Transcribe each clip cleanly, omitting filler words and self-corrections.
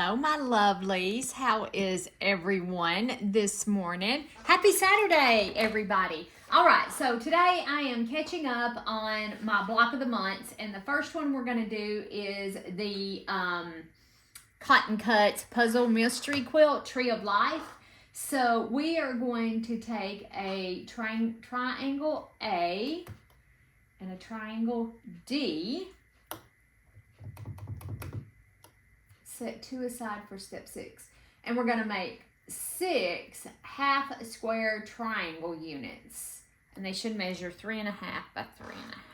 Hello, my lovelies. How is everyone this morning? Happy Saturday, everybody. All right, so today I am catching up on my block of the months, and the first one we're going to do is the Cotton Cuts Puzzle Mystery Quilt Tree of Life. So we are going to take a triangle A and a triangle D. Set two aside for step 6. And we're going to make 6 half square triangle units. And they should measure 3.5 by 3.5.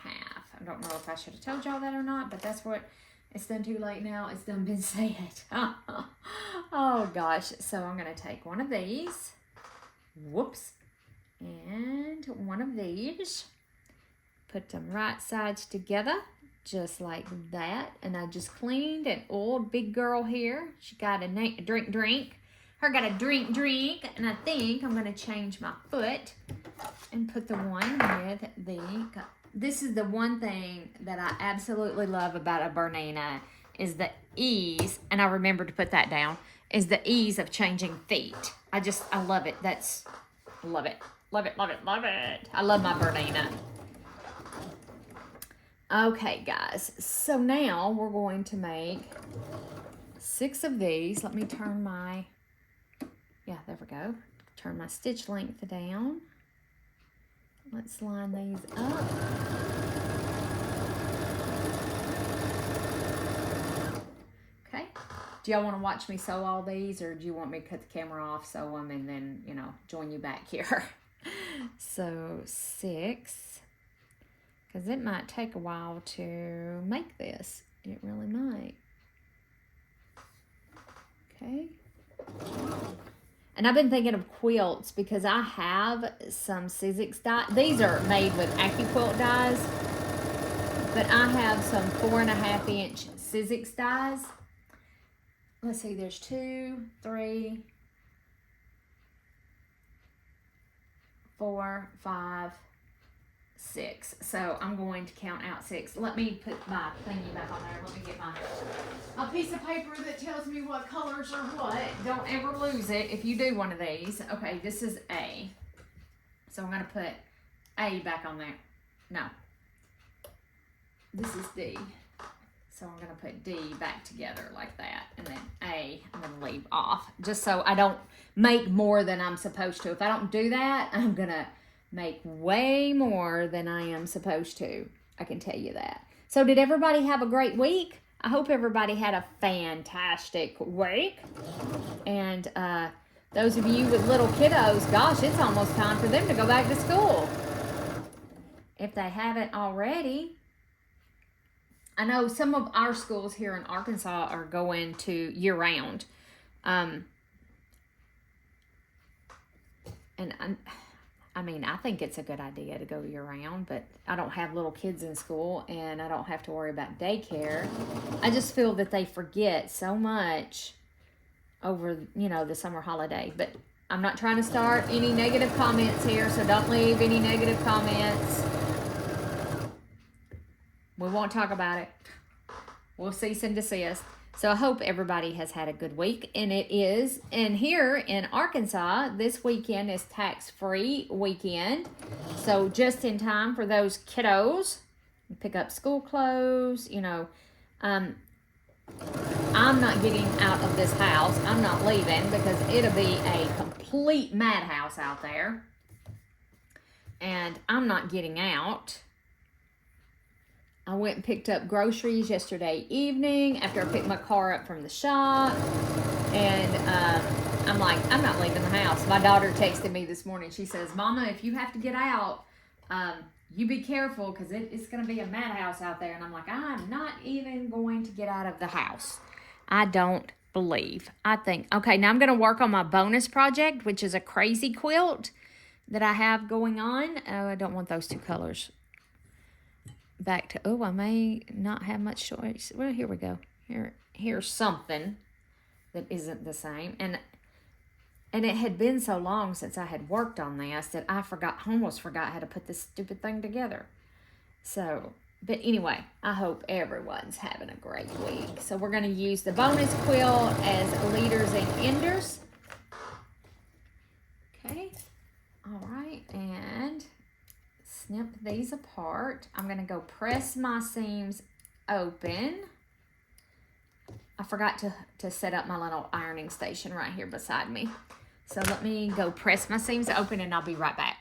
I don't know if I should have told y'all that or not, but that's what, it's done too late now. It's done been said. Oh gosh. So I'm going to take one of these. Whoops. And one of these. Put them right sides together. Just like that. And I just cleaned an old big girl here. She got a drink. Her got a drink. And I think I'm going to change my foot and put the one with the... This is the one thing that I absolutely love about a Bernina is the ease, and I remember to put that down, is the ease of changing feet. I love it. Love it. I love my Bernina. Okay, guys, so now we're going to make 6 of these. Let me turn my, there we go. Turn my stitch length down. Let's line these up. Okay. Do y'all want to watch me sew all these, or do you want me to cut the camera off, sew them, and then, join you back here? So 6. Because it might take a while to make this. It really might. Okay. And I've been thinking of quilts because I have some Sizzix dies. These are made with AccuQuilt dies. But I have some 4.5-inch Sizzix dies. Let's see, there's 2, 3, 4, 5, 6. So I'm going to count out 6. Let me put my thingy back on there. Let me get a piece of paper that tells me what colors are what. Don't ever lose it if you do one of these. Okay, this is A. So I'm going to put A back on there. No. This is D. So I'm going to put D back together like that. And then A, I'm going to leave off. Just so I don't make more than I'm supposed to. If I don't do that, I'm going to make way more than I am supposed to. I can tell you that. So did everybody have a great week? I hope everybody had a fantastic week. And those of you with little kiddos, gosh, it's almost time for them to go back to school. If they haven't already. I know some of our schools here in Arkansas are going to year-round. And I think it's a good idea to go year-round, but I don't have little kids in school, and I don't have to worry about daycare. I just feel that they forget so much over, the summer holiday. But I'm not trying to start any negative comments here, so don't leave any negative comments. We won't talk about it. We'll cease and desist. So I hope everybody has had a good week, and it is. And here in Arkansas, this weekend is tax-free weekend. So just in time for those kiddos, pick up school clothes, I'm not getting out of this house. I'm not leaving because it'll be a complete madhouse out there. And I'm not getting out. I went and picked up groceries yesterday evening after I picked my car up from the shop. And I'm like, I'm not leaving the house. My daughter texted me this morning. She says, Mama, if you have to get out, you be careful because it's going to be a madhouse out there. And I'm like, I'm not even going to get out of the house. I don't believe. I think, okay, now I'm going to work on my bonus project, which is a crazy quilt that I have going on. Oh, I don't want those 2 colors. Back to, I may not have much choice. Well, here we go. Here's something that isn't the same. And it had been so long since I had worked on this that I almost forgot how to put this stupid thing together. So But anyway, I hope everyone's having a great week. So we're going to use the bonus quilt as leaders and enders. Okay. All right. And snip these apart. I'm going to go press my seams open. I forgot to set up my little ironing station right here beside me. So let me go press my seams open and I'll be right back.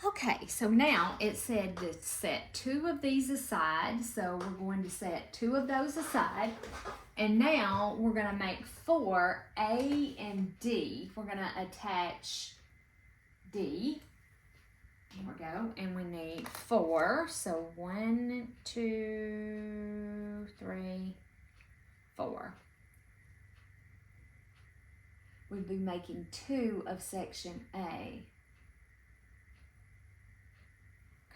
Okay, so now it said to set 2 of these aside. So we're going to set 2 of those aside. And now we're going to make 4 A and D. We're going to attach D. Here we go. And we need 4. So 1, 2, 3, 4. We'd be making 2 of section A.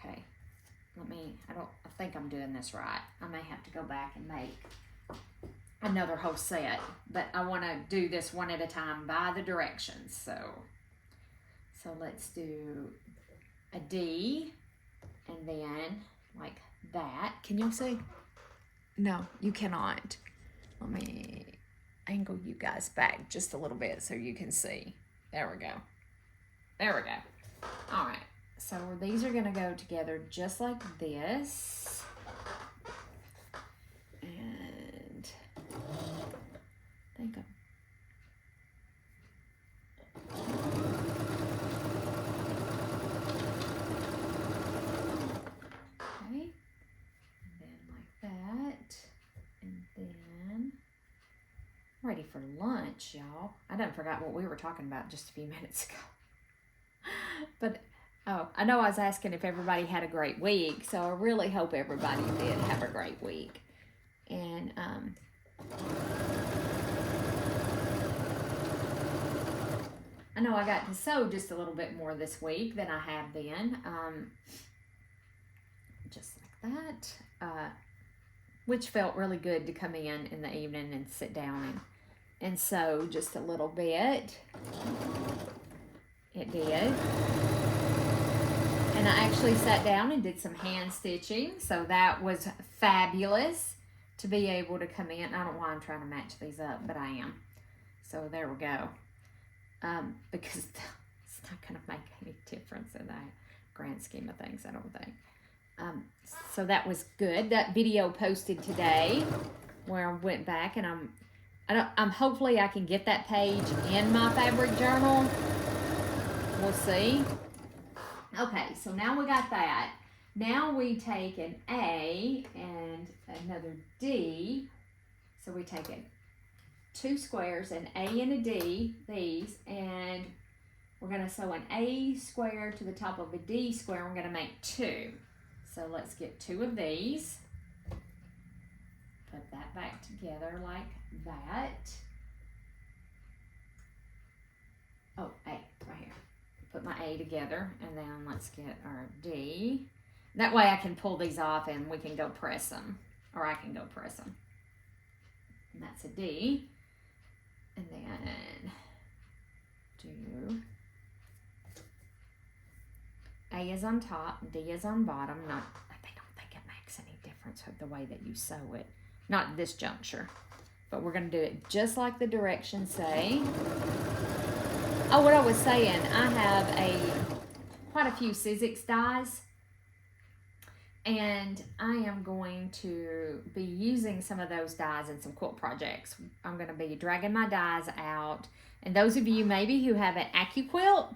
Okay, I think I'm doing this right. I may have to go back and make another whole set, but I want to do this one at a time by the directions. So let's do a D and then like that. Can you see? No, you cannot. Let me angle you guys back just a little bit so you can see. There we go. There we go. All right. So these are going to go together just like this. And I think okay. And then like that. And then ready for lunch, y'all. I done forgot what we were talking about just a few minutes ago. But oh, I know I was asking if everybody had a great week, so I really hope everybody did have a great week. And I know I got to sew just a little bit more this week than I have been. Just like that. Which felt really good to come in the evening and sit down and sew just a little bit. It did. And I actually sat down and did some hand stitching. So that was fabulous to be able to come in. I don't know why I'm trying to match these up, but I am. So there we go. Because it's not going to make any difference in the grand scheme of things, I don't think. So that was good. That video posted today where I went back and I'm hopefully I can get that page in my fabric journal. We'll see. Okay, so now we got that. Now we take an A and another D. So we take 2 squares, an A and a D, these, and we're going to sew an A square to the top of a D square. We're going to make 2. So let's get 2 of these. Put that back together like that. Oh, A, right here. Put my A together, and then let's get our D. That way I can pull these off and we can go press them, or I can go press them. And that's a D. And then do A is on top, D is on bottom. I don't think it makes any difference with the way that you sew it. Not at this juncture, but we're going to do it just like the directions say. Oh, what I was saying, I have quite a few Sizzix dies, and I am going to be using some of those dies in some quilt projects. I'm going to be dragging my dies out, and those of you maybe who have an AccuQuilt,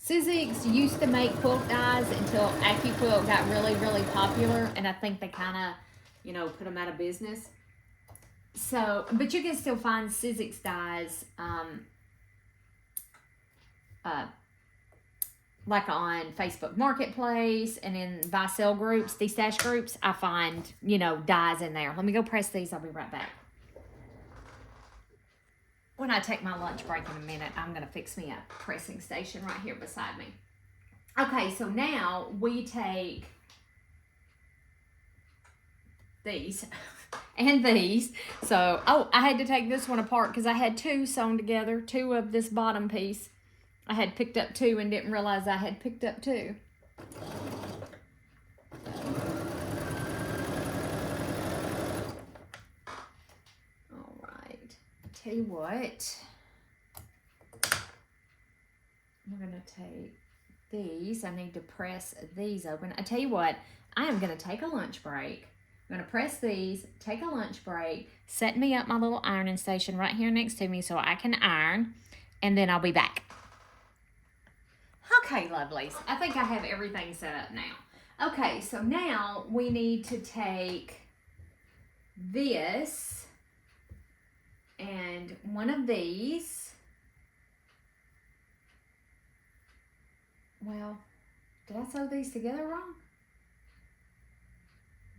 Sizzix used to make quilt dies until AccuQuilt got really, really popular, and I think they kind of, put them out of business. So, but you can still find Sizzix dies, like on Facebook Marketplace and in buy sell groups, these stash groups, I find, dies in there. Let me go press these. I'll be right back. When I take my lunch break in a minute, I'm going to fix me a pressing station right here beside me. Okay, so now we take these and these. So, I had to take this one apart because I had 2 sewn together, 2 of this bottom piece. I had picked up 2 and didn't realize I had picked up 2. tell you what, we're going to take these. I need to press these open. I tell you what, I am going to take a lunch break. I'm going to press these, take a lunch break, set me up my little ironing station right here next to me so I can iron, and then I'll be back. Okay, lovelies. I think I have everything set up now. Okay, so now we need to take this and one of these. Well, did I sew these together wrong?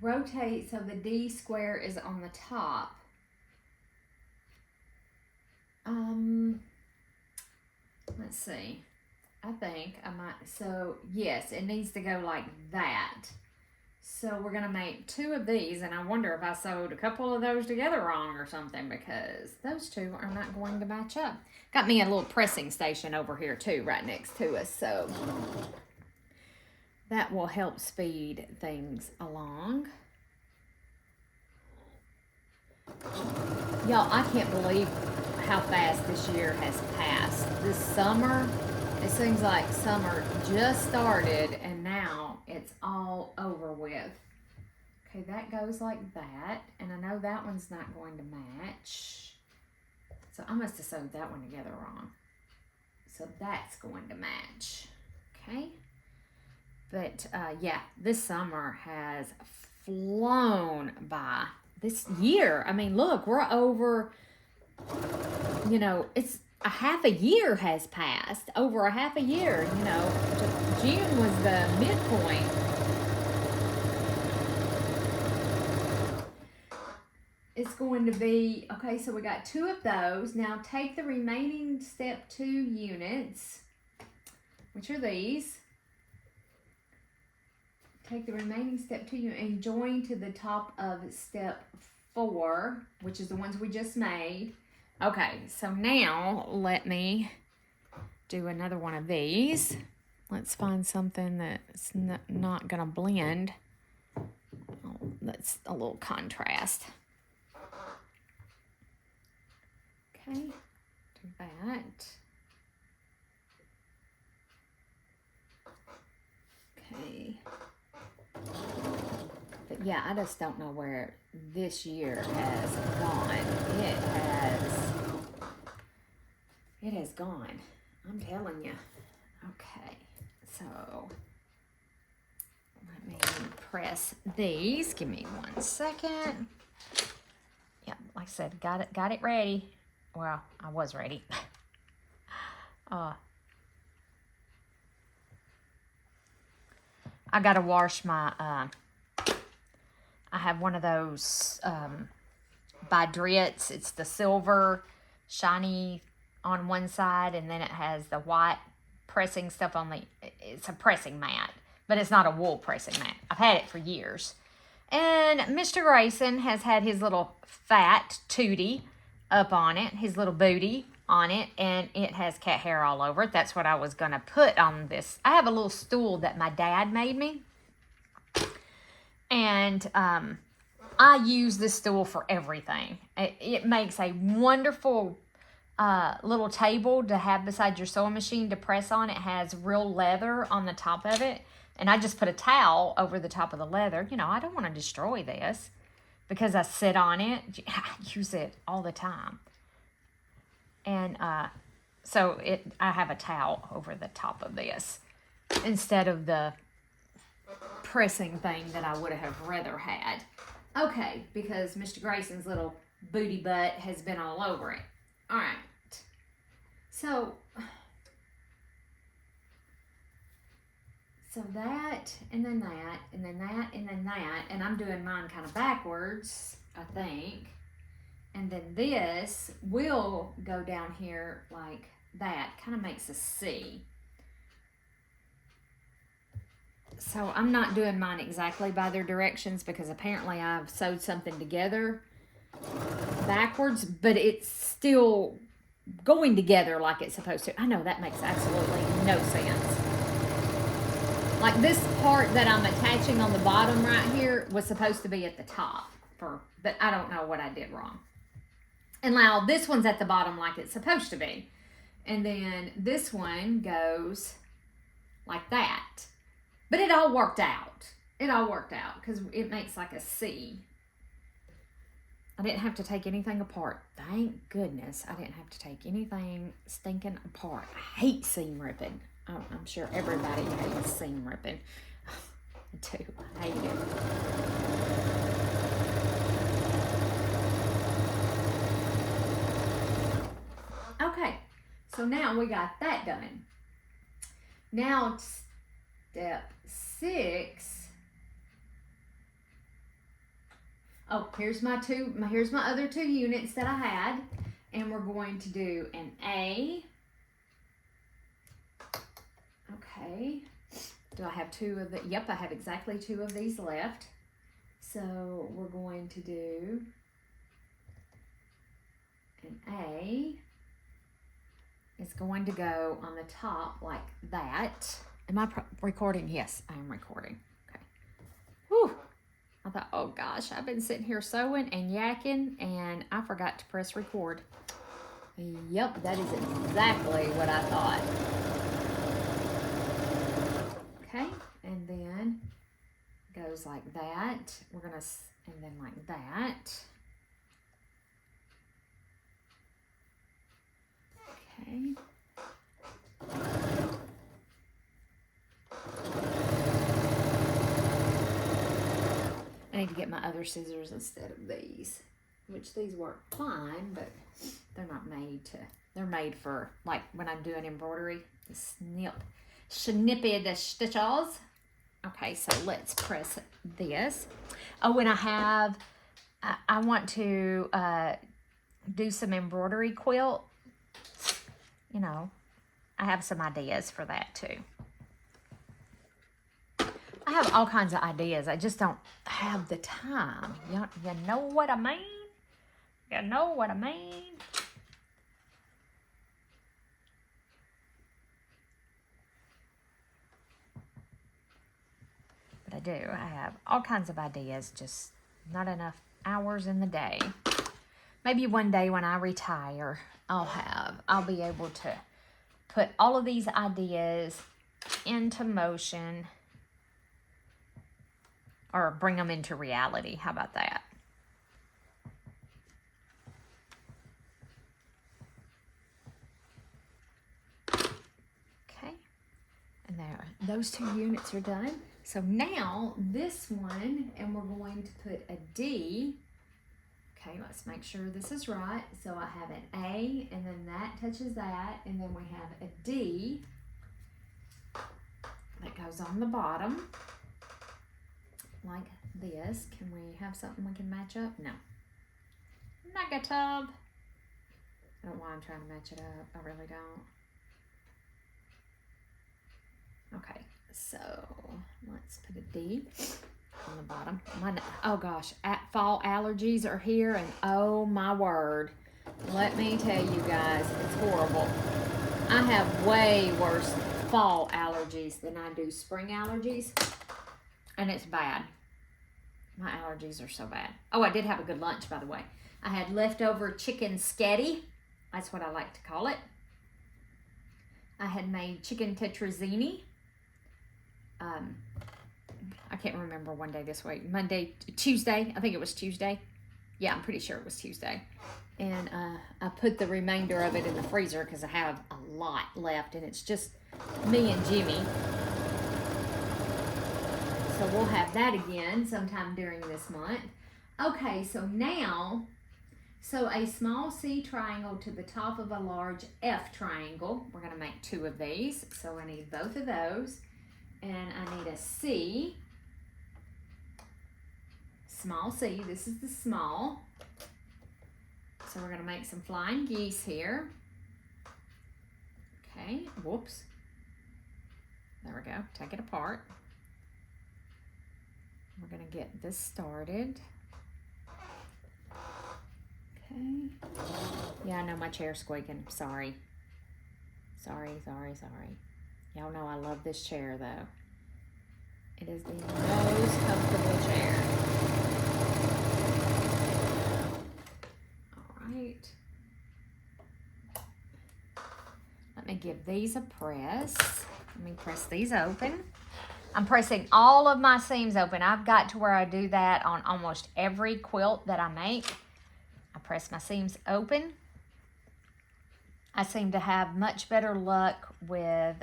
Rotate so the D square is on the top. Let's see. I think I might, so yes, it needs to go like that. So we're going to make 2 of these, and I wonder if I sewed a couple of those together wrong or something, because those 2 are not going to match up. Got me a little pressing station over here too, right next to us, so that will help speed things along. Y'all, I can't believe how fast this year has passed. This summer, it seems like summer just started and now it's all over with. Okay, that goes like that. And I know that one's not going to match. So I must have sewed that one together wrong. So that's going to match. Okay. But yeah, this summer has flown by. This year, I mean, look, we're over, you know, it's a half a year has passed, over a half a year, you know. June was the midpoint. It's going to be, okay, so we got 2 of those. Now take the remaining step 2 units, which are these. Take the remaining step 2 units and join to the top of step 4, which is the ones we just made. Okay, so now let me do another one of these. Let's find something that's not going to blend. Oh, that's a little contrast. Okay, do that. Okay. But yeah, I just don't know where this year has gone. It has gone. I'm telling you. Okay, so let me press these. Give me 1 second. Yeah, like I said, got it ready. Well, I was ready. I gotta wash my I have one of those by Dritz. It's the silver shiny on one side, and then it has the white pressing stuff on the, it's a pressing mat, but it's not a wool pressing mat. I've had it for years. And Mr. Grayson has had his little fat tootie up on it, his little booty on it, and it has cat hair all over it. That's what I was going to put on this. I have a little stool that my dad made me, and I use this stool for everything. It makes a wonderful little table to have beside your sewing machine to press on. It has real leather on the top of it, and I just put a towel over the top of the leather. You know, I don't want to destroy this because I sit on it. I use it all the time. And so I have a towel over the top of this instead of the pressing thing that I would have rather had. Okay, because Mr. Grayson's little booty butt has been all over it. All right. So that, and then that, and then that, and then that, and I'm doing mine kind of backwards, I think. And then this will go down here like that. Kind of makes a C. So I'm not doing mine exactly by their directions because apparently I've sewed something together backwards, but it's still going together like it's supposed to. I know that makes absolutely no sense. Like this part that I'm attaching on the bottom right here was supposed to be at the top, but I don't know what I did wrong. And now this one's at the bottom like it's supposed to be. And then this one goes like that. But it all worked out. It all worked out because it makes like a C. I didn't have to take anything apart. Thank goodness I didn't have to take anything stinking apart. I hate seam ripping. I'm sure everybody hates seam ripping. I do. I hate it. Okay, so now we got that done. Now step 6. Oh, here's my other 2 units that I had, and we're going to do an A. Okay. Do I have 2 of the? Yep, I have exactly 2 of these left. So we're going to do an A. It's going to go on the top like that. Am I recording? Yes, I am recording. Okay. Whew. I thought, oh gosh, I've been sitting here sewing and yakking, and I forgot to press record. Yep, that is exactly what I thought. Okay, and then goes like that. We're gonna, and then like that. Okay. I need to get my other scissors instead of these, which these work fine, but they're not made to, they're made for like when I'm doing embroidery, snippy the stitches. Okay, so let's press this. Oh, and I want to do some embroidery quilt. You know, I have some ideas for that too. I have all kinds of ideas. I just don't have the time. You know what I mean? You know what I mean? But I do. I have all kinds of ideas, just not enough hours in the day. Maybe one day when I retire, I'll be able to put all of these ideas into motion, or bring them into reality. How about that? Okay, and there, those 2 units are done. So now this one, and we're going to put a D. Okay, let's make sure this is right. So I have an A, and then that touches that, and then we have a D that goes on the bottom like this. Can we have something we can match up? No. Negative. I don't know why I'm trying to match it up. I really don't. Okay, so let's put a D on the bottom. Oh gosh, fall allergies are here, and oh my word, let me tell you guys, it's horrible. I have way worse fall allergies than I do spring allergies, and it's bad. My allergies are so bad. Oh, I did have a good lunch, by the way. I had leftover chicken sketty. That's what I like to call it. I had made chicken tetrazzini. I can't remember one day this week. Tuesday. I think it was Tuesday. Yeah, I'm pretty sure it was Tuesday. And I put the remainder of it in the freezer because I have a lot left, and it's just me and Jimmy. So we'll have that again sometime during this month. Okay, so now, so a small C triangle to the top of a large F triangle. We're going to make 2 of these. So I need both of those. And I need a C. Small C. This is the small. So we're going to make some flying geese here. Okay, whoops. There we go. Take it apart. We're going to get this started. Okay. Yeah, I know my chair's squeaking. Sorry. Sorry. Y'all know I love this chair, though. It is the most comfortable chair. All right. me give these a press. Let me press these open. I'm pressing all of my seams open. I've got to where I do that on almost every quilt that I make. I press my seams open. I seem to have much better luck with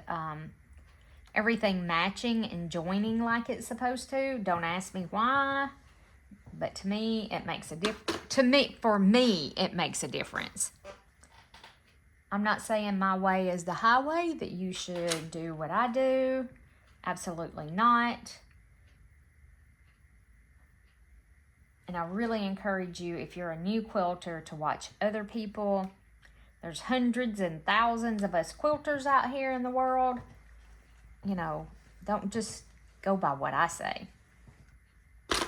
everything matching and joining like it's supposed to. Don't ask me why, but to me, it makes a difference. For me, it makes a difference. I'm not saying my way is the highway, that you should do what I do. Absolutely not. And I really encourage you, if you're a new quilter, to watch other people. There's hundreds and thousands of us quilters out here in the world. You know, don't just go by what I say. I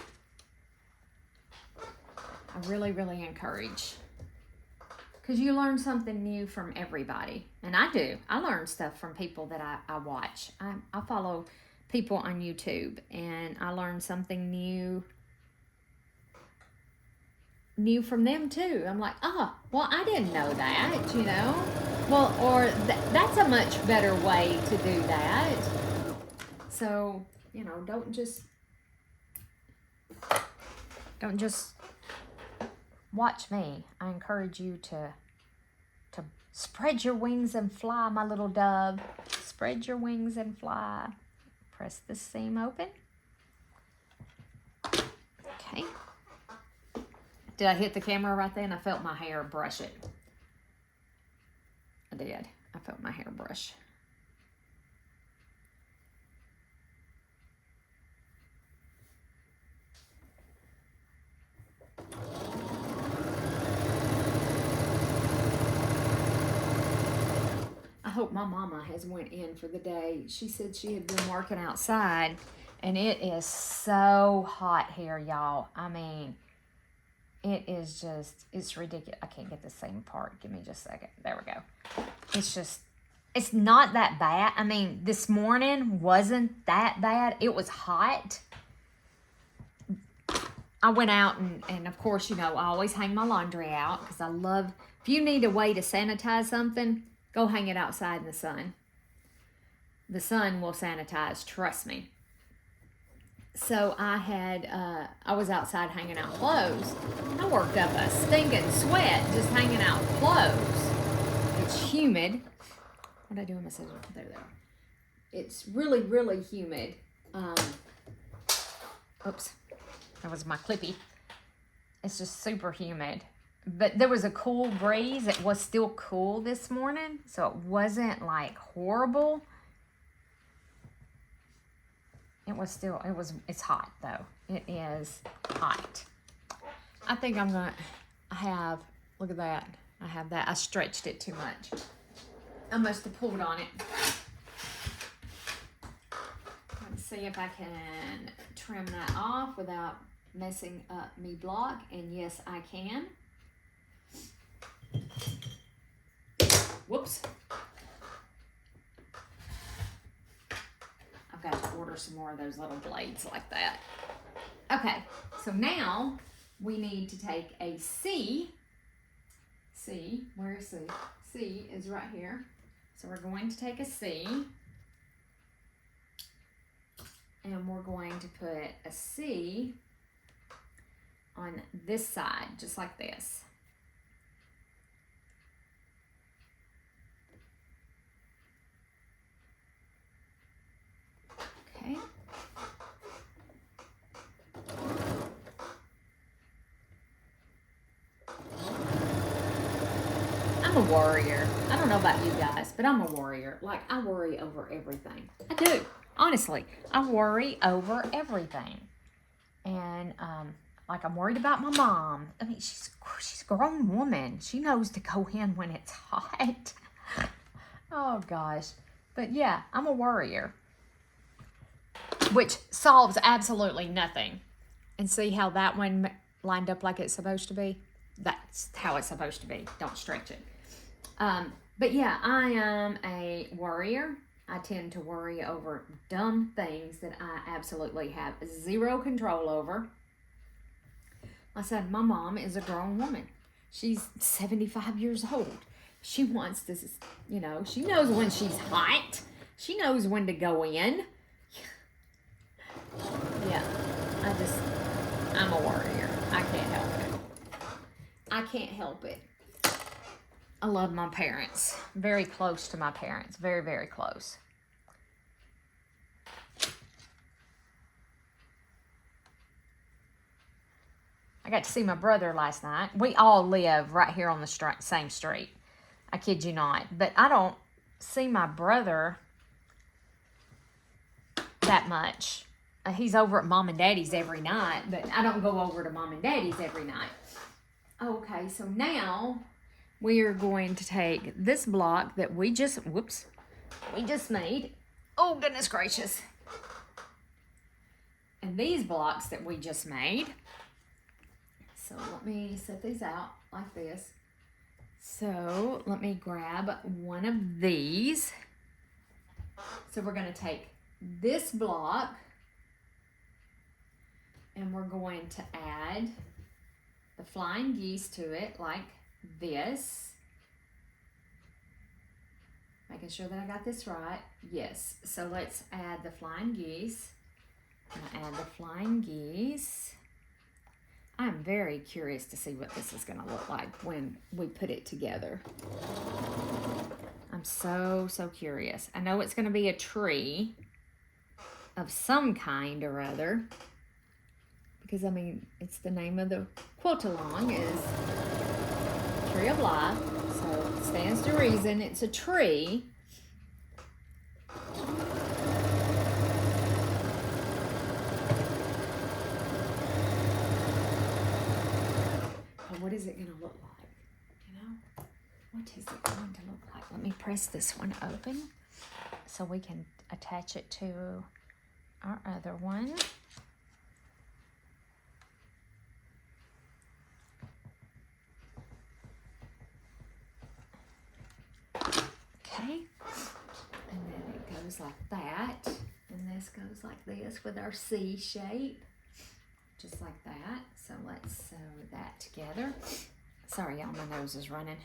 really, really encourage. Because you learn something new from everybody. And I do. I learn stuff from people that I watch. I follow people on YouTube. And I learn something new from them too. I'm like, oh, well, I didn't know that, you know. Well, or that's a much better way to do that. So, you know, don't just watch me. I encourage you to spread your wings and fly, my little dove. Spread your wings and fly. Press the seam open. Okay. Did I hit the camera right then? I felt my hair brush it. I did. I felt my hair brush. I hope my mama has went in for the day. She said she had been working outside, and it is so hot here, y'all. I mean, it is just, it's ridiculous. I can't get the same part. Give me just a second. There we go. It's just, it's not that bad. I mean, this morning wasn't that bad. It was hot. I went out and of course, you know, I always hang my laundry out because I love, if you need a way to sanitize something, go hang it outside in the sun. The sun will sanitize, trust me. So I was outside hanging out clothes. I worked up a stinking sweat just hanging out clothes. It's humid. What did I do with my scissors? There they are. It's really, really humid. Oops. That was my clippy. It's just super humid. But there was a cool breeze. It was still cool this morning, so it wasn't like horrible. It's hot though. It is hot. I think look at that. I have that. I stretched it too much. I must have pulled on it. Let's see if I can trim that off without messing up me block. And yes, I can. Whoops. I've got to order some more of those little blades like that. Okay, so now we need to take a C. C, where is C? C is right here. So we're going to take a C. And we're going to put a C on this side, just like this. Okay. I'm a warrior. I don't know about you guys, but I'm a warrior. Like, I worry over everything. I do. Honestly, I worry over everything. And, like, I'm worried about my mom. I mean, she's a grown woman. She knows to go in when it's hot. Oh, gosh. But, yeah, I'm a worrier. Which solves absolutely nothing. And see how that one lined up like it's supposed to be? That's how it's supposed to be. Don't stretch it. But yeah, I am a worrier. I tend to worry over dumb things that I absolutely have zero control over. Like I said, my mom is a grown woman. She's 75 years old. She wants to, you know, she knows when she's hot. She knows when to go in. Yeah, I'm a warrior. I can't help it. I can't help it. I love my parents. Very close to my parents. Very, very close. I got to see my brother last night. We all live right here on the same street. I kid you not. But I don't see my brother that much. He's over at Mom and Daddy's every night, but I don't go over to Mom and Daddy's every night. Okay, so now we are going to take this block that we just made. Oh, goodness gracious. And these blocks that we just made. So let me set these out like this. So let me grab one of these. So we're going to take this block and we're going to add the flying geese to it like this. Making sure that I got this right. Yes. So let's add the flying geese. I'm going to add the flying geese. I'm very curious to see what this is going to look like when we put it together. I'm so curious. I know it's going to be a tree of some kind or other. Because, I mean, it's the name of the quilt-along is Tree of Life. So it stands to reason it's a tree. But what is it going to look like? You know? What is it going to look like? Let me press this one open so we can attach it to our other one. Okay, and then it goes like that, and this goes like this with our C shape, just like that. So let's sew that together. Sorry, y'all, my nose is running.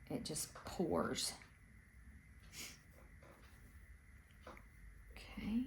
It just pours. Okay.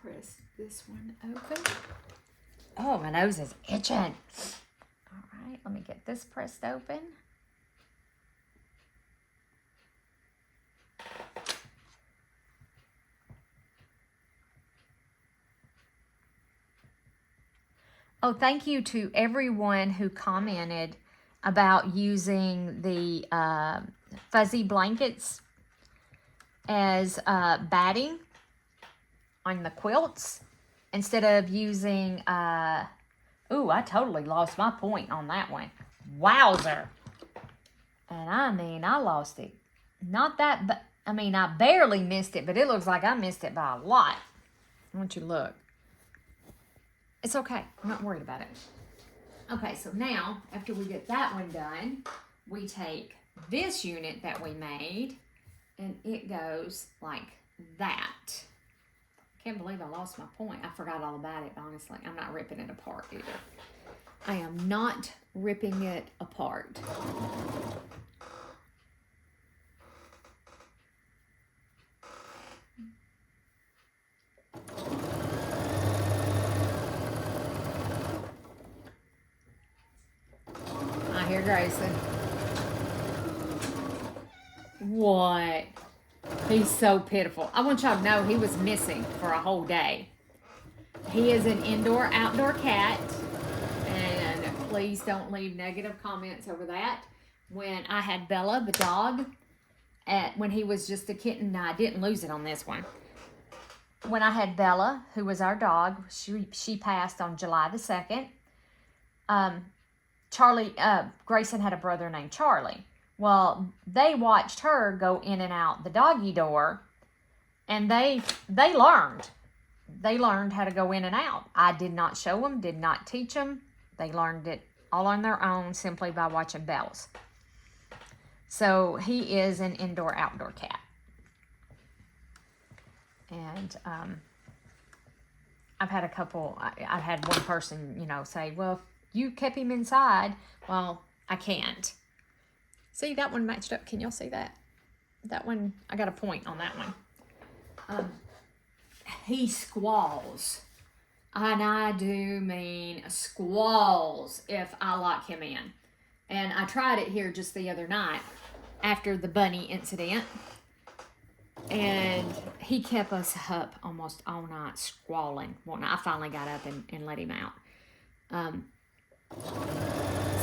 Press this one open. Oh, my nose is itching. All right, let me get this pressed open. Oh, thank you to everyone who commented about using the fuzzy blankets as batting on the quilts instead of using ooh, I totally lost my point on that one. Wowzer. And I mean, I lost it. Not that, but I mean, I barely missed it, but it looks like I missed it by a lot. I want you to look. It's okay. I'm not worried about it. Okay, so now, after we get that one done, we take this unit that we made, and it goes like that. Can't believe I lost my point. I forgot all about it, honestly. I'm not ripping it apart either. I am not ripping it apart. I hear Grayson. What? He's so pitiful. I want y'all to know he was missing for a whole day. He is an indoor-outdoor cat, and please don't leave negative comments over that. When I had Bella, the dog, when he was just a kitten, no, I didn't lose it on this one. When I had Bella, who was our dog, she passed on July the 2nd. Grayson had a brother named Charlie. Well, they watched her go in and out the doggy door, and they learned. They learned how to go in and out. I did not show them, did not teach them. They learned it all on their own simply by watching Bells. So he is an indoor-outdoor cat. And I've had I've had one person, you know, say, well, you kept him inside. Well, I can't. See, that one matched up. Can y'all see that? That one, I got a point on that one. He squalls. And I do mean squalls if I lock him in. And I tried it here just the other night after the bunny incident. And he kept us up almost all night squalling. Well, I finally got up and let him out.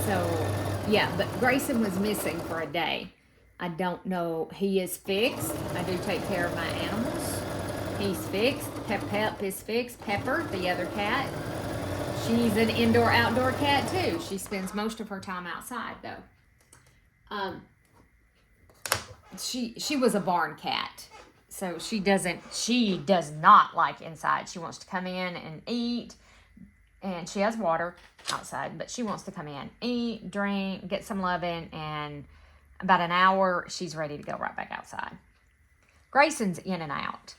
So, yeah, but Grayson was missing for a day. I don't know. He is fixed. I do take care of my animals. He's fixed. Pep is fixed. Pepper, the other cat, she's an indoor-outdoor cat too. She spends most of her time outside though. She was a barn cat, so she does not like inside. She wants to come in and eat, and she has water outside, but she wants to come in, eat, drink, get some loving, and about an hour she's ready to go right back outside. Grayson's in and out.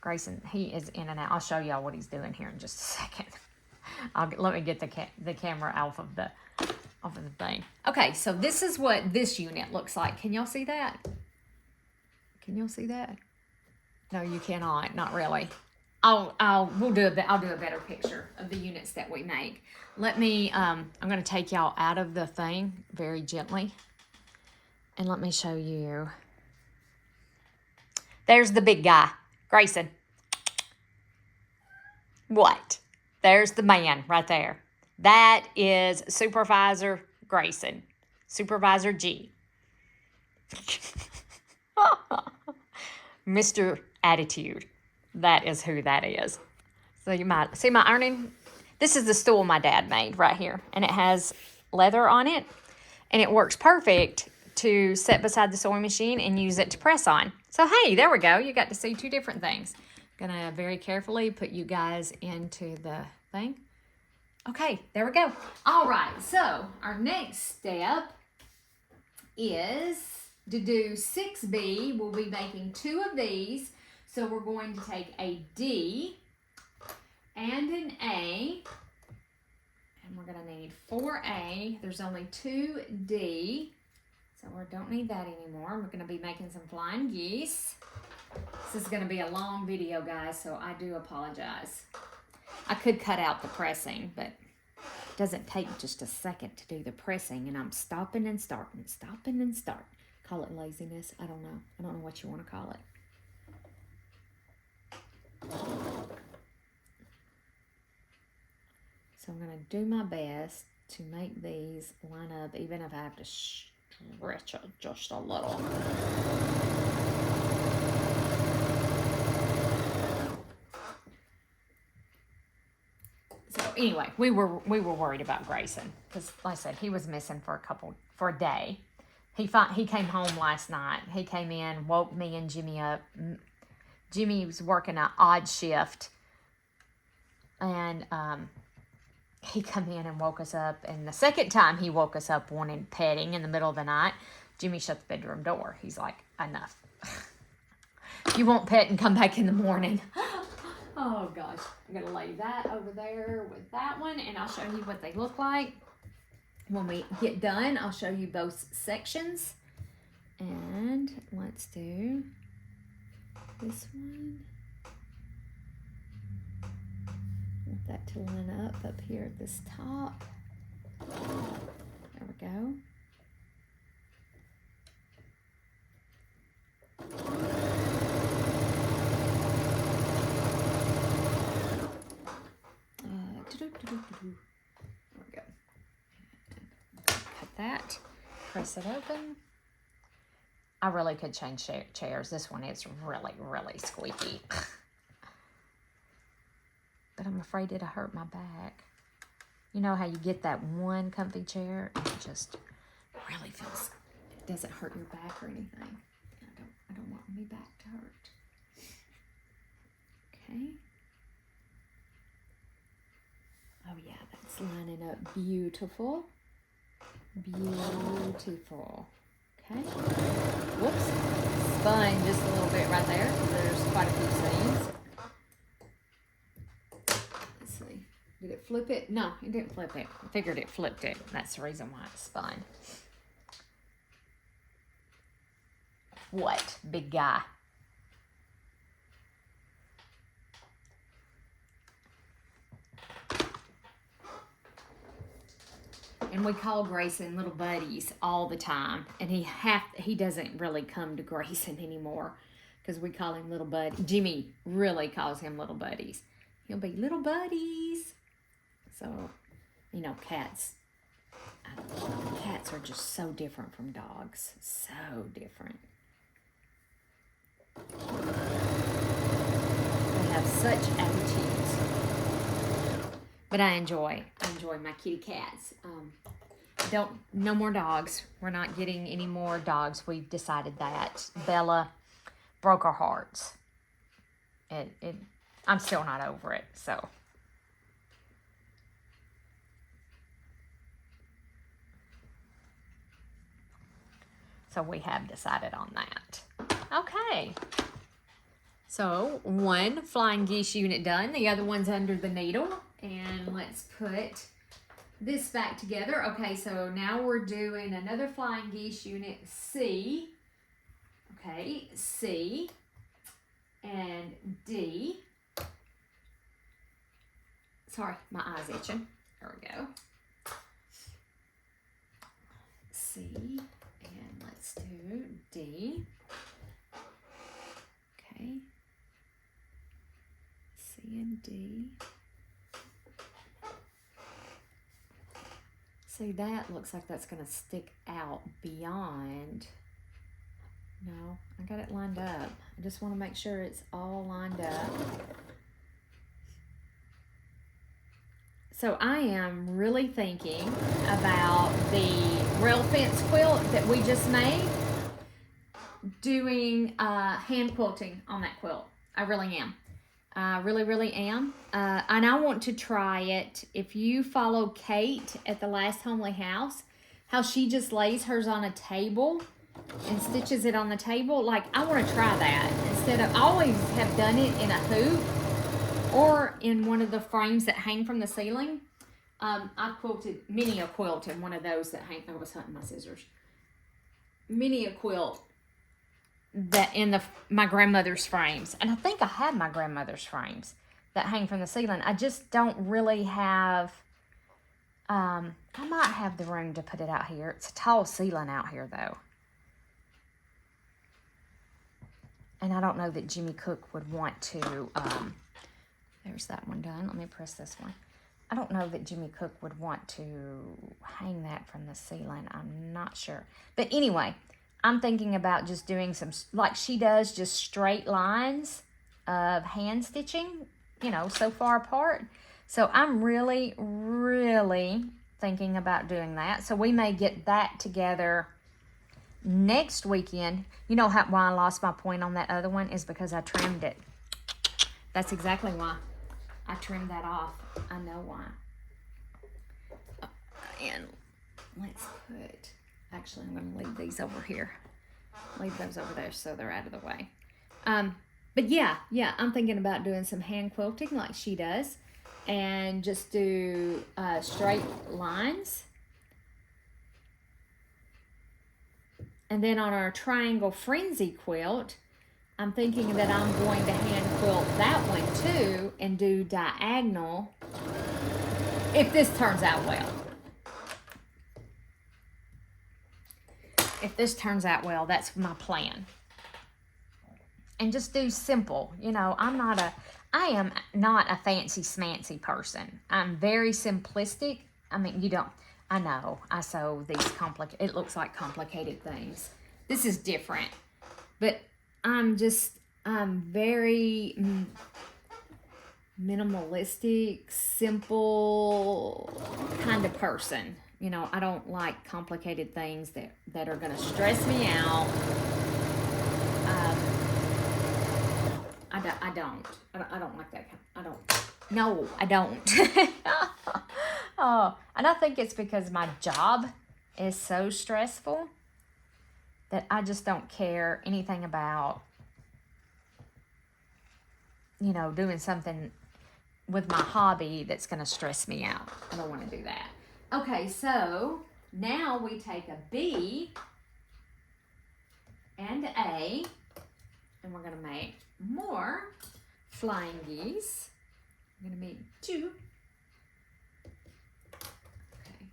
Grayson, he is in and out. I'll show y'all what he's doing here in just a second. Let me get the camera off of the thing. Okay, so this is what this unit looks like. Can y'all see that? Can y'all see that? No, you cannot. Not really. I'll do a better picture of the units that we make. Let me. I'm going to take y'all out of the thing very gently, and let me show you. There's the big guy. Grayson. What? There's the man right there. That is Supervisor Grayson. Supervisor G. Mr. Attitude. That is who that is. So you might see my ironing. This is the stool my dad made right here. And it has leather on it. And it works perfect to set beside the sewing machine and use it to press on. So, hey, there we go. You got to see two different things. Gonna very carefully put you guys into the thing. Okay, there we go. All right, so our next step is to do 6B. We'll be making 2 of these. So we're going to take a D and an A. And we're gonna need 4A. There's only 2D. So we don't need that anymore. We're going to be making some flying geese. This is going to be a long video, guys, so I do apologize. I could cut out the pressing, but it doesn't take just a second to do the pressing, and I'm stopping and starting, stopping and starting. Call it laziness. I don't know. I don't know what you want to call it. So I'm going to do my best to make these line up, even if I have to stretch it just a little. So anyway, we were worried about Grayson because, like I said, he was missing for a day. He came home last night. He came in, woke me and Jimmy up. Jimmy was working an odd shift, and he come in and woke us up. And the second time he woke us up wanting petting in the middle of the night, Jimmy shut the bedroom door. He's like, enough. You won't pet and come back in the morning. Oh, gosh. I'm going to lay that over there with that one, and I'll show you what they look like. When we get done, I'll show you both sections. And let's do this one. Want that to line up here at this top. There we go. There we go. Cut that. Press it open. I really could change chairs. This one is really, really squeaky. But I'm afraid it'll hurt my back. You know how you get that one comfy chair and it just really feels, it doesn't hurt your back or anything. I don't want my back to hurt. Okay. Oh yeah, that's lining up beautiful. Beautiful. Okay. Whoops. Spun just a little bit right there. There's quite a few seams. Let's see. Did it flip it? No, it didn't flip it. I figured it flipped it. That's the reason why it spun. What, big guy? And we call Grayson little buddies all the time. And he doesn't really come to Grayson anymore because we call him little buddy. Jimmy really calls him little buddies. He'll be little buddies. So, you know, cats. I don't know, cats are just so different from dogs. So different. They have such attitudes. But I enjoy my kitty cats. No more dogs. We're not getting any more dogs. We've decided that. Bella broke our hearts. I'm still not over it, so. So we have decided on that. Okay. So one flying geese unit done. The other one's under the needle. And let's put this back together. Okay, so now we're doing another flying geese unit C. Okay, C and D. Sorry, my eye's itching. There we go. C, and let's do D. Okay. C and D. See, that looks like that's going to stick out beyond. No, I got it lined up. I just want to make sure it's all lined up. So I am really thinking about the rail fence quilt that we just made, doing hand quilting on that quilt. I really am. I really am. And I want to try it. If you follow Kate at the Last Homely House, how she just lays hers on a table and stitches it on the table. Like, I want to try that. Instead of, I always have done it in a hoop or in one of the frames that hang from the ceiling. I've quilted many a quilt in one of those that hang. I was hunting my scissors. Many a quilt that in my grandmother's frames. And I think I had my grandmother's frames that hang from the ceiling. I just don't really have, I might have the room to put it out here. It's a tall ceiling out here though. And I don't know that Jimmy Cook would want to, there's that one done. Let me press this one. I don't know that Jimmy Cook would want to hang that from the ceiling. I'm not sure. But anyway, I'm thinking about just doing some, like she does, just straight lines of hand stitching, you know, so far apart. So I'm really thinking about doing that. So we may get that together next weekend. You know why I lost my point on that other one is because I trimmed it. That's exactly why. I trimmed that off. I know why. And let's put, actually I'm going to leave these over here. Leave those over there so they're out of the way. But yeah, I'm thinking about doing some hand quilting like she does. And just do straight lines. And then on our Triangle Frenzy quilt, I'm thinking that I'm going to hand quilt that one too and do diagonal if this turns out well. If this turns out well, that's my plan. And just do simple. You know, I am not a fancy smancy person. I'm very simplistic. I mean, I know I sew these it looks like complicated things. This is different, but I'm very minimalistic, simple kind of person. You know, I don't like complicated things that are going to stress me out. I don't like that. No, I don't. Oh, and I think it's because my job is so stressful that I just don't care anything about, you know, doing something with my hobby that's going to stress me out. I don't want to do that. Okay, so now we take a B and A, and we're going to make more flying geese. I'm going to make 2. Okay,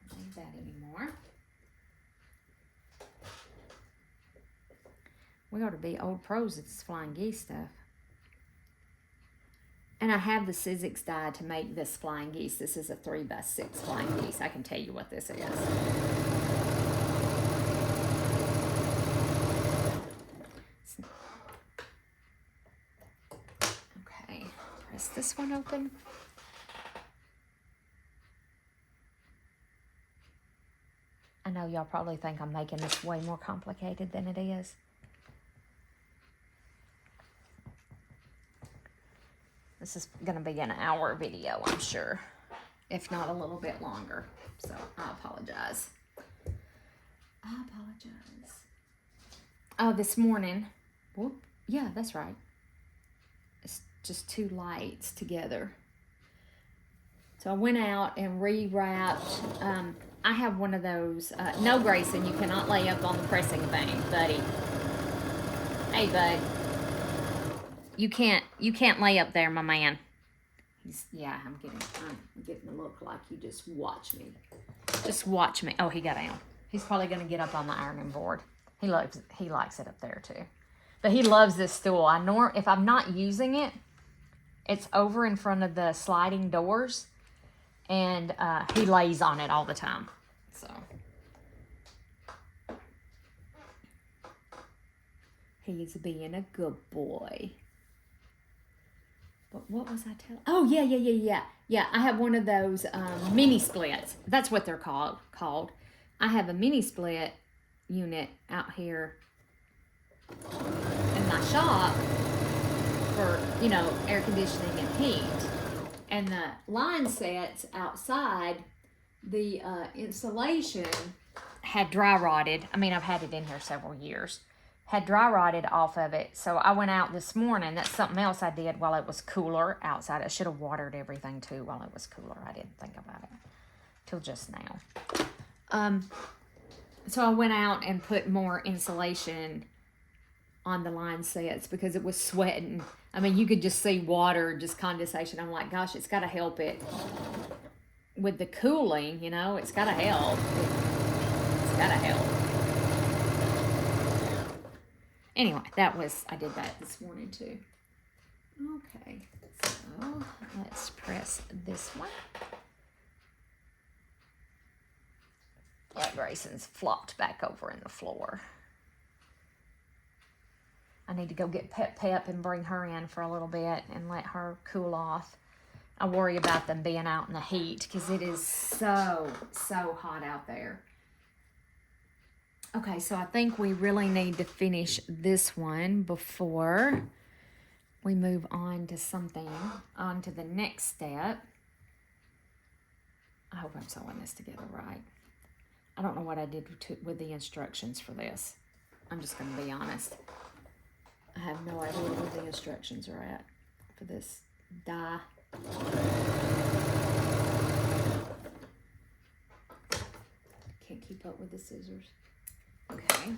don't need that anymore. We ought to be old pros at this flying geese stuff. And I have the Sizzix die to make this flying geese. This is a 3x6 flying geese. I can tell you what this is. Okay, press this one open. I know y'all probably think I'm making this way more complicated than it is. This is going to be an hour video, I'm sure, if not a little bit longer. So I apologize. This morning, well, yeah, that's right. It's just 2 lights together. So I went out and rewrapped. I have one of those. No, Grayson, you cannot lay up on the pressing thing, buddy. Hey, bud. You can't lay up there, my man. I'm getting a look like you just watch me. Just watch me. Oh, he got down. He's probably gonna get up on the ironing board. He likes it up there too. But he loves this stool. If I'm not using it, it's over in front of the sliding doors, and he lays on it all the time. So he's being a good boy. But what was I telling? Oh, yeah. I have one of those mini splits. That's what they're called. I have a mini split unit out here in my shop for, you know, air conditioning and heat. And the line sets outside, the insulation had dry rotted. I mean, I've had it in here several years. Had dry rotted off of it. So I went out this morning. That's something else I did while it was cooler outside. I should have watered everything too while it was cooler. I didn't think about it till just now. So I went out and put more insulation on the line sets because it was sweating. I mean, you could just see water, just condensation. I'm like, gosh, it's got to help it with the cooling, you know. It's got to help. It's got to help. Anyway, I did that this morning too. Okay, so let's press this one. Yeah, Grayson's flopped back over in the floor. I need to go get Pep and bring her in for a little bit and let her cool off. I worry about them being out in the heat because it is so hot out there. Okay, so I think we really need to finish this one before we move on to the next step. I hope I'm sewing this together right. I don't know what I did with the instructions for this. I'm just going to be honest. I have no idea where the instructions are at for this die. Can't keep up with the scissors. Okay,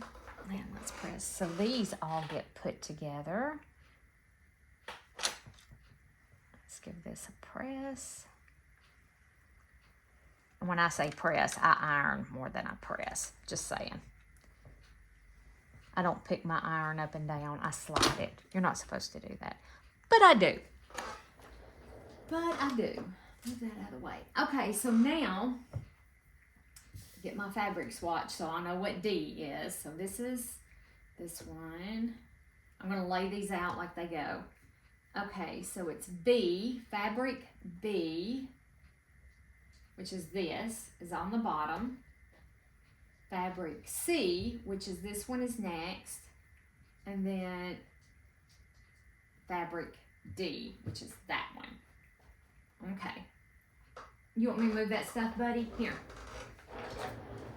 now let's press. So these all get put together. Let's give this a press. And when I say press, I iron more than I press. Just saying. I don't pick my iron up and down. I slide it. You're not supposed to do that. But I do. Move that out of the way. Okay, so now get my fabric swatch so I know what D is. So this is this one. I'm going to lay these out like they go. Okay, so it's B, fabric B, which is this, is on the bottom. Fabric C, which is this one, is next. And then fabric D, which is that one. Okay. You want me to move that stuff, buddy? Here.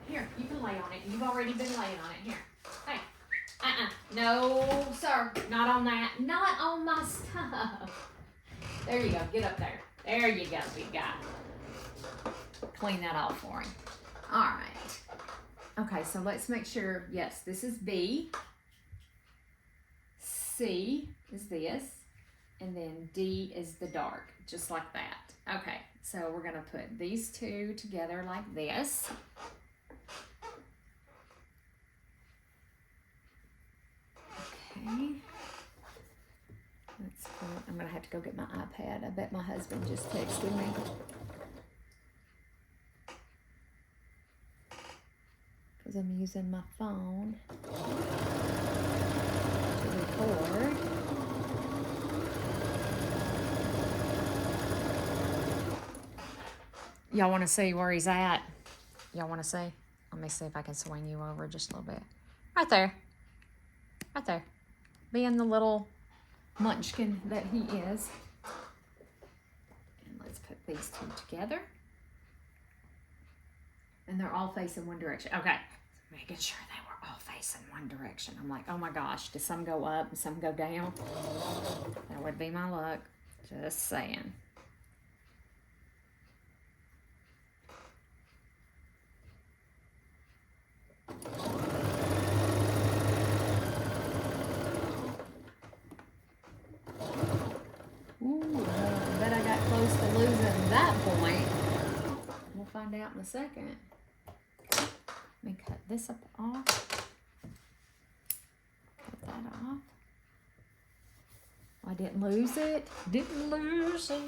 Here, you can lay on it. You've already been laying on it. Here. Hey. No, sir. Not on that. Not on my stuff. There you go. Get up there. There you go, big guy. Clean that off for him. All right. Okay, so let's make sure. Yes, this is B. C is this. And then D is the dark, just like that. Okay, so we're going to put these two together like this. Okay. Let's put, I'm going to have to go get my iPad. I bet my husband just texted me. Because I'm using my phone to record. Y'all want to see where he's at? Y'all want to see? Let me see if I can swing you over just a little bit. Right there. Right there. Being the little munchkin that he is. And let's put these two together. And they're all facing one direction. Okay. Making sure they were all facing one direction. I'm like, oh my gosh, does some go up and some go down? That would be my luck. Just saying. Ooh, I bet I got close to losing that point. We'll find out in a second. Let me cut this up off. Cut that off. I didn't lose it. Didn't lose it.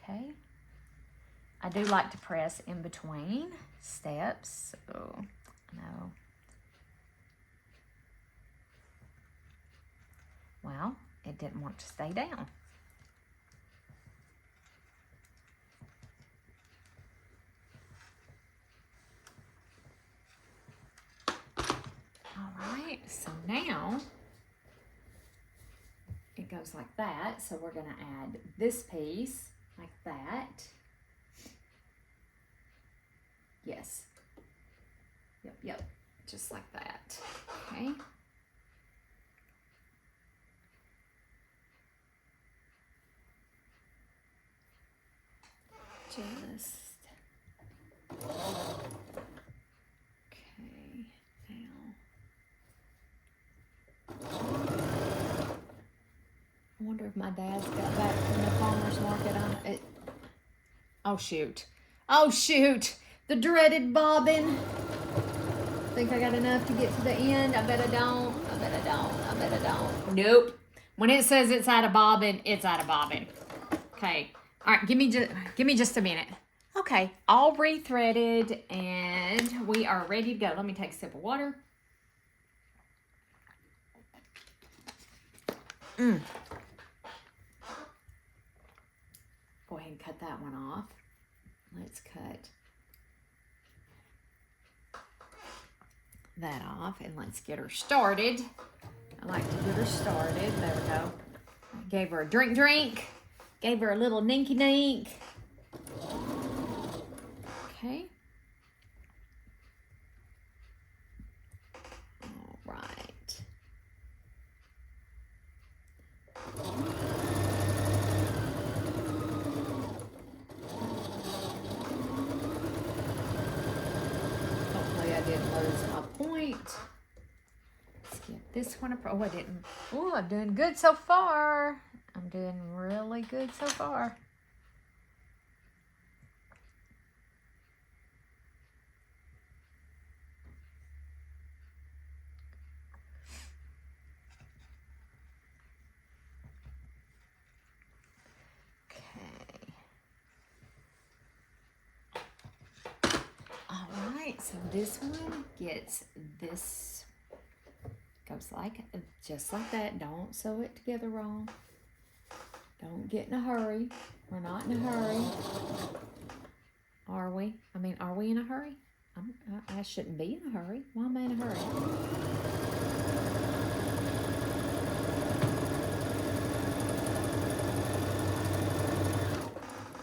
Okay. I do like to press in between steps. So, no. Well, it didn't want to stay down. All right, so now it goes like that. So we're going to add this piece like that. Yes. Yep. Just like that. Okay. Just. Okay. Now. I wonder if my dad's got back from the farmer's market on it. Oh, shoot. Oh, shoot. The dreaded bobbin. Think I got enough to get to the end? I bet I don't. I bet I don't. I bet I don't. Nope. When it says it's out of bobbin, it's out of bobbin. Okay. All right. Give me just a minute. Okay. All rethreaded and we are ready to go. Let me take a sip of water. Go ahead and cut that one off. Let's cut that off and let's get her started. I like to get her started. There we go. I gave her a drink. Gave her a little ninky-nink. Okay. All right. Hopefully I didn't lose my point. Let's get this one up. Oh, I didn't. Oh, I'm doing good so far. I'm doing really good so far. So this one gets this, goes like, just like that. Don't sew it together wrong. Don't get in a hurry. We're not in a hurry. we in a hurry? I shouldn't be in a hurry. Why am I in a hurry?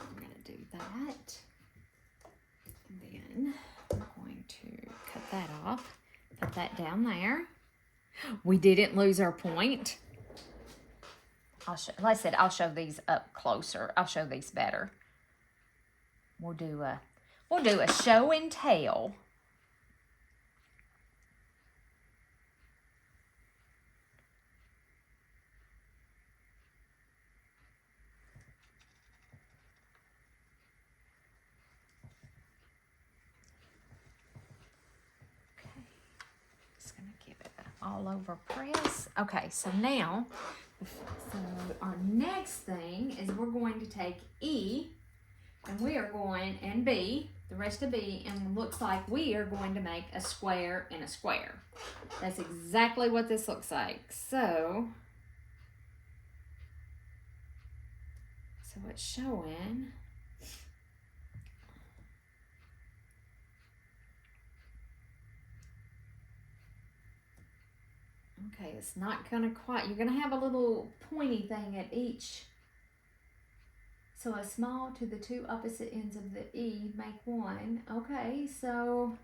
I'm going to do that. And then I'm going to cut that off. Put that down there. We didn't lose our point. Like I said, I'll show these up closer. I'll show these better. We'll do a show and tell. Okay, just gonna give it an all over press. Okay, so now, our next thing is we're going to take E, and we are going, and B, the rest of B, and it looks like we are going to make a square and a square. That's exactly what this looks like. So it's showing. Okay, it's not gonna quite, you're gonna have a little pointy thing at each. So a small to the two opposite ends of the E make one. Okay, so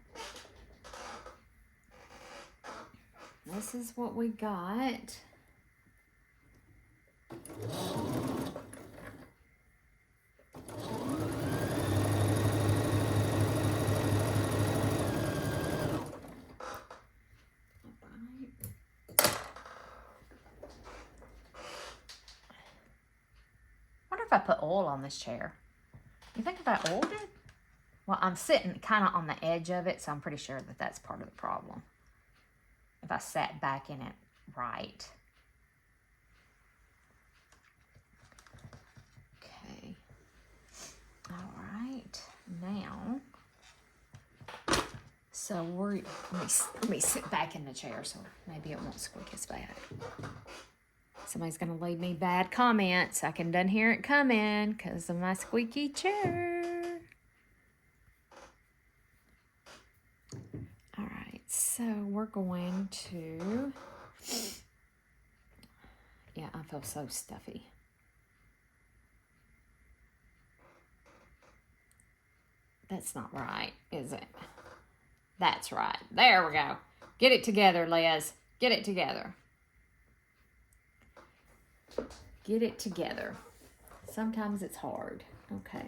this is what we got. If I put oil on this chair. You think if I oiled it? Well, I'm sitting kind of on the edge of it, so I'm pretty sure that that's part of the problem. If I sat back in it right. Okay. All right. Now, so let me sit back in the chair so maybe it won't squeak as bad. Somebody's going to leave me bad comments. I can done hear it coming because of my squeaky chair. All right, so we're going to... Yeah, I feel so stuffy. That's not right, is it? That's right. There we go. Get it together, Liz. Get it together. Get it together. Sometimes it's hard. Okay.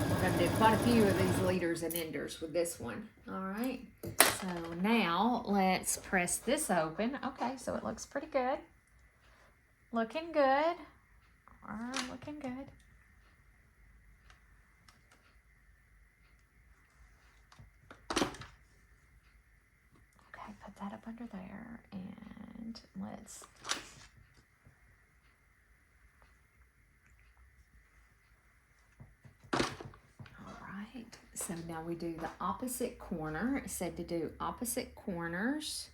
We're going to do quite a few of these leaders and enders with this one. All right. So now let's press this open. Okay, so it looks pretty good. Looking good. Looking good. Okay, put that up under there and let's... So now we do the opposite corner. It said to do opposite corners.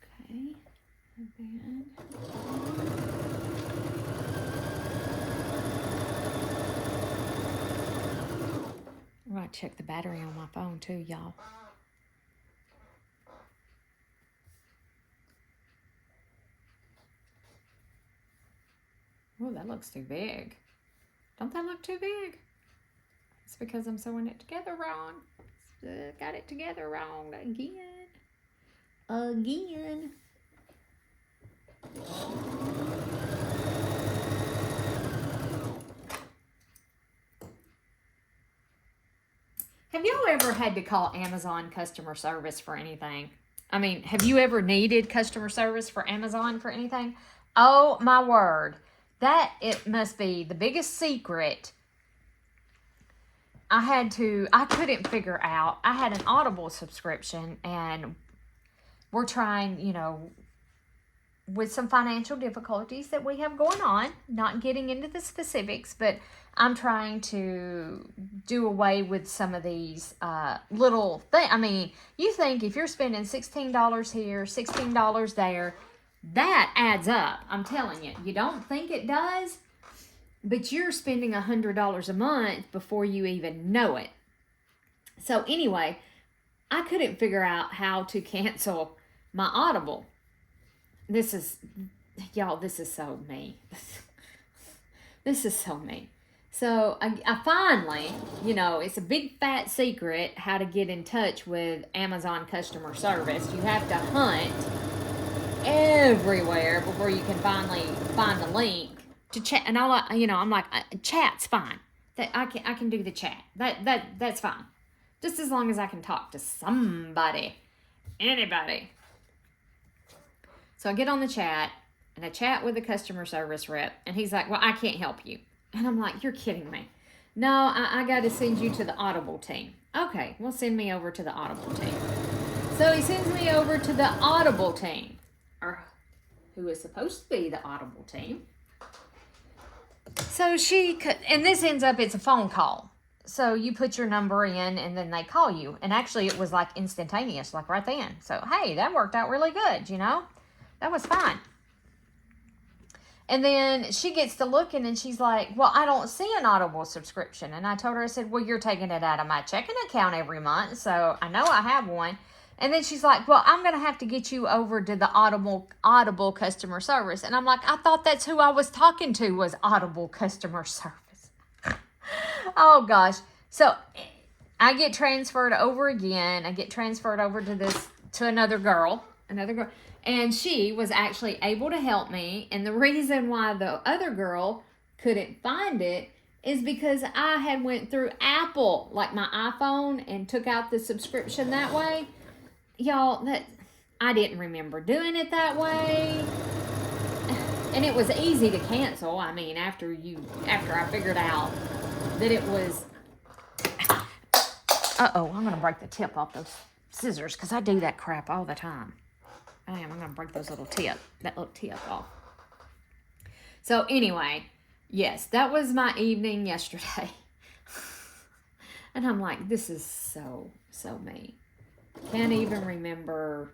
Okay, and then I'm gonna check the battery on my phone too, y'all. Oh, that looks too big. Don't that look too big? It's because I'm sewing it together wrong. Got it together wrong again. Again. Have y'all ever had to call Amazon customer service for anything? I mean, have you ever needed customer service for Amazon for anything? Oh, my word. That, it must be the biggest secret. I couldn't figure out. I had an Audible subscription, and we're trying, you know, with some financial difficulties that we have going on, not getting into the specifics, but I'm trying to do away with some of these little things. I mean, you think if you're spending $16 here, $16 there, That adds up. I'm telling you. You don't think it does, but you're spending $100 a month before you even know it. So anyway, I couldn't figure out how to cancel my Audible. This is, y'all, this is so me. This is so me. So I finally, you know, it's a big fat secret how to get in touch with Amazon customer service. You have to hunt everywhere before you can finally find the link to chat. And I'm like, chat's fine. That I can do the chat. That's fine. Just as long as I can talk to somebody, anybody. So I get on the chat and I chat with the customer service rep, and he's like, well, I can't help you. And I'm like, you're kidding me. No, I got to send you to the Audible team. Okay, well, send me over to the Audible team. So he sends me over to the Audible team, or who is supposed to be the Audible team. So and this ends up, it's a phone call. So you put your number in and then they call you. And actually it was like instantaneous, like right then. So, hey, that worked out really good, you know? That was fine. And then she gets to looking and she's like, well, I don't see an Audible subscription. And I told her, I said, well, you're taking it out of my checking account every month, so I know I have one. And then she's like, well, I'm going to have to get you over to the Audible customer service. And I'm like, I thought that's who I was talking to, was Audible customer service. Oh, gosh. So I get transferred over again. I get transferred over to another girl. And she was actually able to help me. And the reason why the other girl couldn't find it is because I had went through Apple, like my iPhone, and took out the subscription that way. Y'all, I didn't remember doing it that way. And it was easy to cancel. I mean, after I figured out that it was... Uh-oh, I'm going to break the tip off those scissors because I do that crap all the time. I'm going to break that little tip off. So anyway, yes, that was my evening yesterday. And I'm like, this is so me. Can't even remember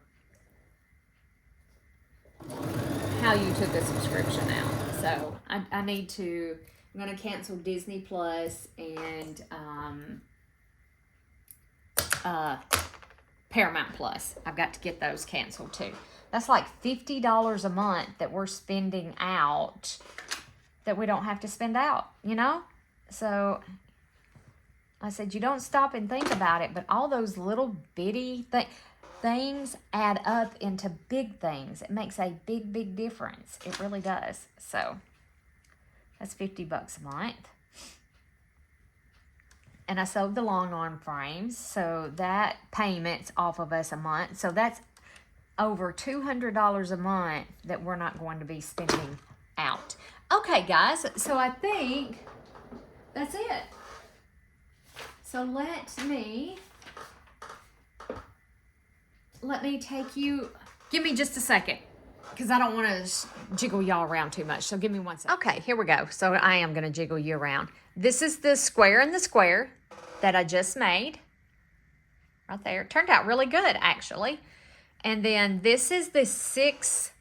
how you took a subscription out. So I'm going to cancel Disney Plus and Paramount Plus. I've got to get those canceled too. That's like $50 a month that we're spending out that we don't have to spend out, you know? So I said, you don't stop and think about it, but all those little bitty things add up into big things. It makes a big difference. It really does. So that's $50 a month. And I sold the long arm frames, so that payment's off of us a month. So that's over $200 a month that we're not going to be spending out. Okay, guys, so I think that's it. So let me take you, give me just a second, because I don't want to jiggle y'all around too much. So give me 1 second. Okay, here we go. So I am going to jiggle you around. This is the square in the square that I just made. Right there. It turned out really good, actually. And then this is the 6B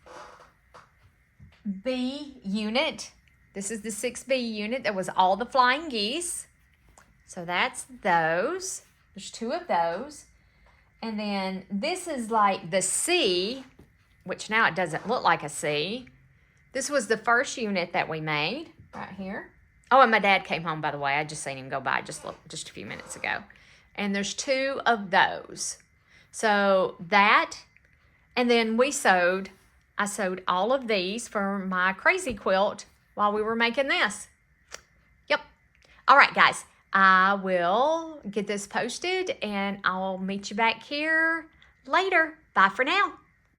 unit. This is the 6B unit that was all the flying geese. So that's those. There's 2 of those. And then this is like the C, which now it doesn't look like a C. This was the first unit that we made right here. Oh, and my dad came home, by the way. I just seen him go by just a few minutes ago. And there's 2 of those. So that, and then I sewed all of these for my crazy quilt while we were making this. Yep. All right, guys. I will get this posted and I'll meet you back here later. Bye for now.